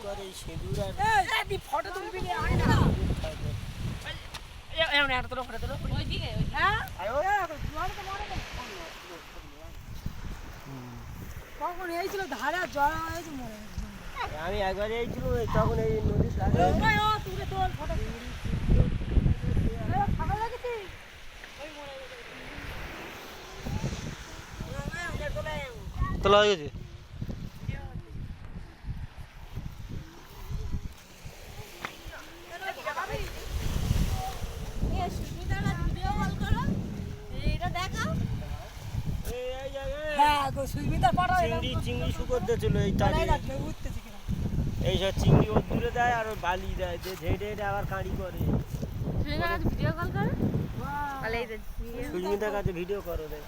করে সিঁদুর আর এই ফটো তুলবি না আয় না এই এমন একটা ফটো তোলো ওইদিকে হ্যাঁ আয়ো জল তো মারে না কখন এইছিল ধারে জল হয়েছে মরে আমি একবার এইছিল তখন এই নদীর ধারে ওই ও তুলে তোল ফটো ফাঁকা লাগেছে ওই মরে গেছে তোলা হয়ে গেছে চিংড়ি শুকর দিয়েছিল এই তারে এই সব চিংড়ি ওর দূরে দেয় আর ওর বালি দেয় যে ঝেড়ে আবার কাঁড়ি করে ভিডিও কল করে সুস্মিতার কাছে ভিডিও করো দেয়